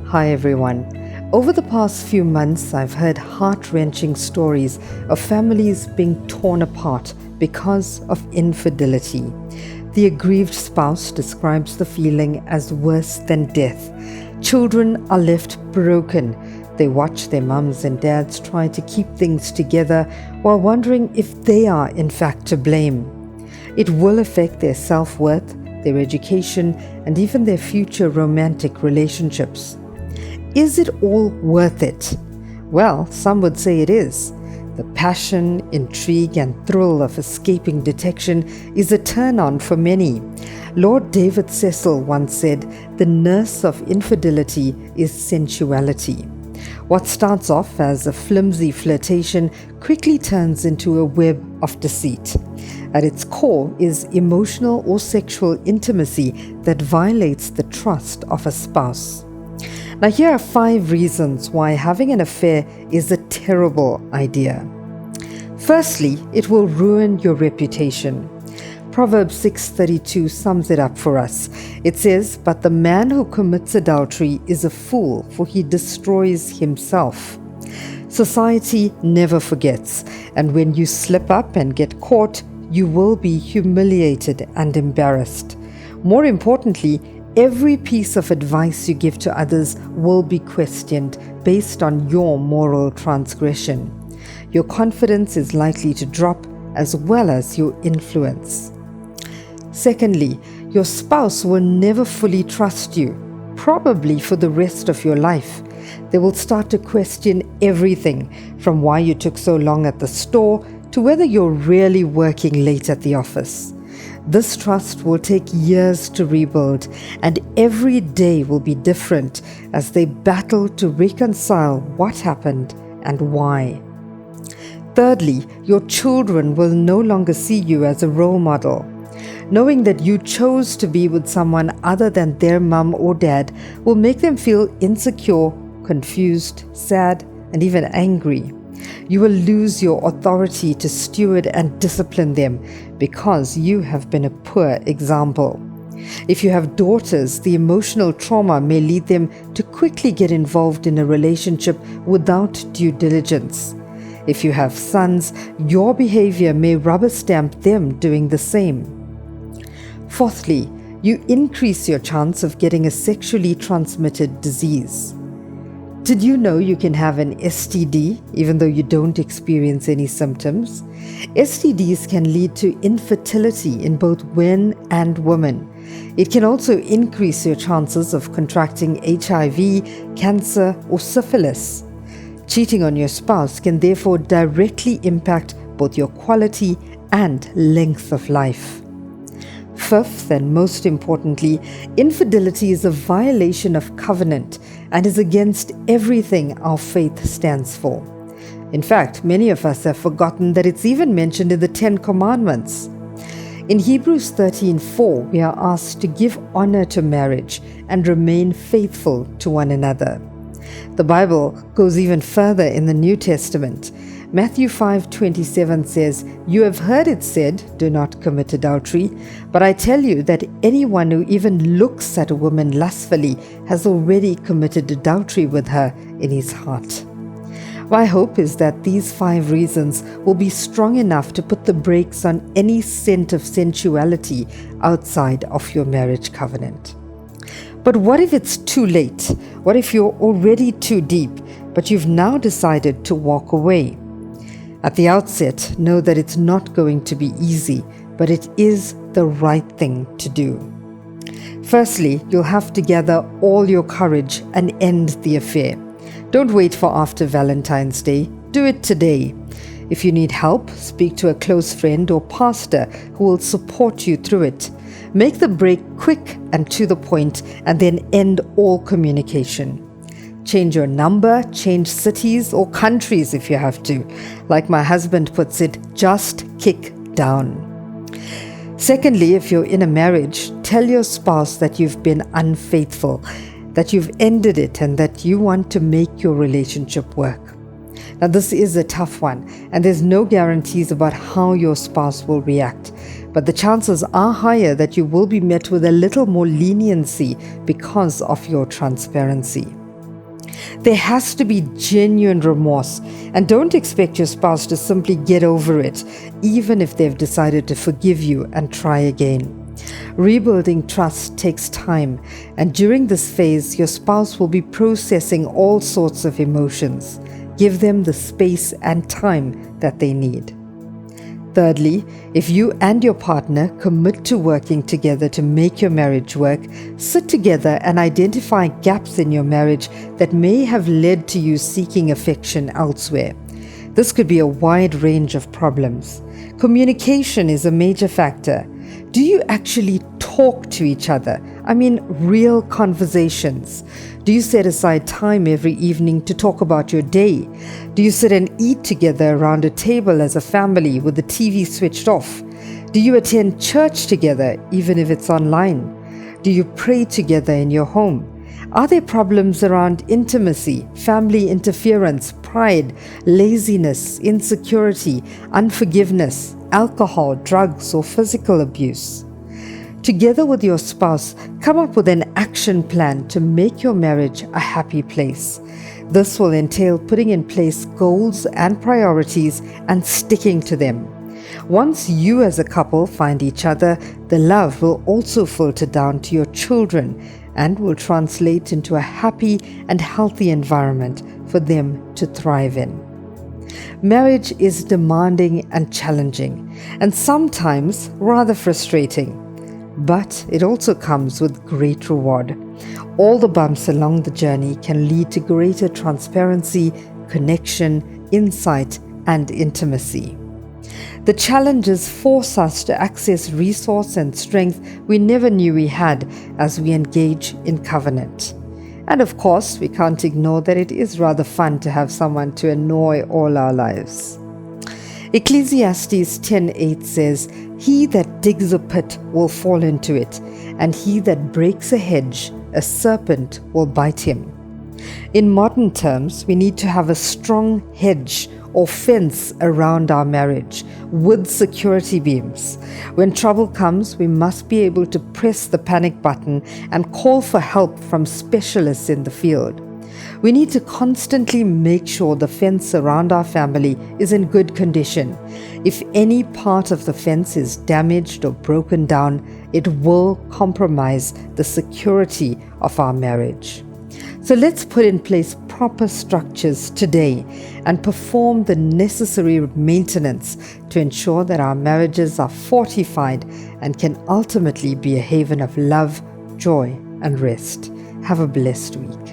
Hi everyone. Over the past few months, I've heard heart-wrenching stories of families being torn apart because of infidelity. The aggrieved spouse describes the feeling as worse than death. Children are left broken. They watch their mums and dads try to keep things together while wondering if they are in fact to blame. It will affect their self-worth, their education, and even their future romantic relationships. Is it all worth it? Well, some would say it is. The passion, intrigue, and thrill of escaping detection is a turn-on for many. Lord David Cecil once said, "The nurse of infidelity is sensuality." What starts off as a flimsy flirtation quickly turns into a web of deceit. At its core is emotional or sexual intimacy that violates the trust of a spouse. Now, here are 5 reasons why having an affair is a terrible idea. Firstly, it will ruin your reputation. Proverbs 6:32 sums it up for us. It says, "But the man who commits adultery is a fool, for he destroys himself." Society never forgets, and when you slip up and get caught, you will be humiliated and embarrassed. More importantly, every piece of advice you give to others will be questioned based on your moral transgression. Your confidence is likely to drop as well as your influence. Secondly, your spouse will never fully trust you, probably for the rest of your life. They will start to question everything, from why you took so long at the store to whether you're really working late at the office. This trust will take years to rebuild, and every day will be different as they battle to reconcile what happened and why. Thirdly, your children will no longer see you as a role model. Knowing that you chose to be with someone other than their mum or dad will make them feel insecure, confused, sad, and even angry. You will lose your authority to steward and discipline them because you have been a poor example. If you have daughters, the emotional trauma may lead them to quickly get involved in a relationship without due diligence. If you have sons, your behavior may rubber stamp them doing the same. Fourthly, you increase your chance of getting a sexually transmitted disease. Did you know you can have an STD even though you don't experience any symptoms? STDs can lead to infertility in both men and women. It can also increase your chances of contracting HIV, cancer, or syphilis. Cheating on your spouse can therefore directly impact both your quality and length of life. Fifth, and most importantly, infidelity is a violation of covenant and is against everything our faith stands for. In fact, many of us have forgotten that it's even mentioned in the 10 Commandments. In Hebrews 13:4, we are asked to give honor to marriage and remain faithful to one another. The Bible goes even further in the New Testament. Matthew 5:27 says, "You have heard it said, 'Do not commit adultery,' but I tell you that anyone who even looks at a woman lustfully has already committed adultery with her in his heart." My hope is that these 5 reasons will be strong enough to put the brakes on any scent of sensuality outside of your marriage covenant. But what if it's too late? What if you're already too deep, but you've now decided to walk away? At the outset, know that it's not going to be easy, but it is the right thing to do. Firstly, you'll have to gather all your courage and end the affair. Don't wait for after Valentine's Day. Do it today. If you need help, speak to a close friend or pastor who will support you through it. Make the break quick and to the point, and then end all communication. Change your number, change cities or countries if you have to. Like my husband puts it, just kick down. Secondly, if you're in a marriage, tell your spouse that you've been unfaithful, that you've ended it, and that you want to make your relationship work. Now, this is a tough one, and there's no guarantees about how your spouse will react, but the chances are higher that you will be met with a little more leniency because of your transparency. There has to be genuine remorse, and don't expect your spouse to simply get over it, even if they've decided to forgive you and try again. Rebuilding trust takes time, and during this phase, your spouse will be processing all sorts of emotions. Give them the space and time that they need. Thirdly, if you and your partner commit to working together to make your marriage work, sit together and identify gaps in your marriage that may have led to you seeking affection elsewhere. This could be a wide range of problems. Communication is a major factor. Do you actually talk to each other? I mean, real conversations. Do you set aside time every evening to talk about your day? Do you sit and eat together around a table as a family with the TV switched off? Do you attend church together, even if it's online? Do you pray together in your home? Are there problems around intimacy, family interference, pride, laziness, insecurity, unforgiveness, alcohol, drugs, or physical abuse? Together with your spouse, come up with an action plan to make your marriage a happy place. This will entail putting in place goals and priorities and sticking to them. Once you as a couple find each other, the love will also filter down to your children and will translate into a happy and healthy environment for them to thrive in. Marriage is demanding and challenging, and sometimes rather frustrating. But it also comes with great reward. All the bumps along the journey can lead to greater transparency, connection, insight, and intimacy. The challenges force us to access resource and strength we never knew we had as we engage in covenant. And of course, we can't ignore that it is rather fun to have someone to annoy all our lives. Ecclesiastes 10:8 says, "He that digs a pit will fall into it, and he that breaks a hedge, a serpent will bite him." In modern terms, we need to have a strong hedge or fence around our marriage with security beams. When trouble comes, we must be able to press the panic button and call for help from specialists in the field. We need to constantly make sure the fence around our family is in good condition. If any part of the fence is damaged or broken down, it will compromise the security of our marriage. So let's put in place proper structures today and perform the necessary maintenance to ensure that our marriages are fortified and can ultimately be a haven of love, joy, and rest. Have a blessed week.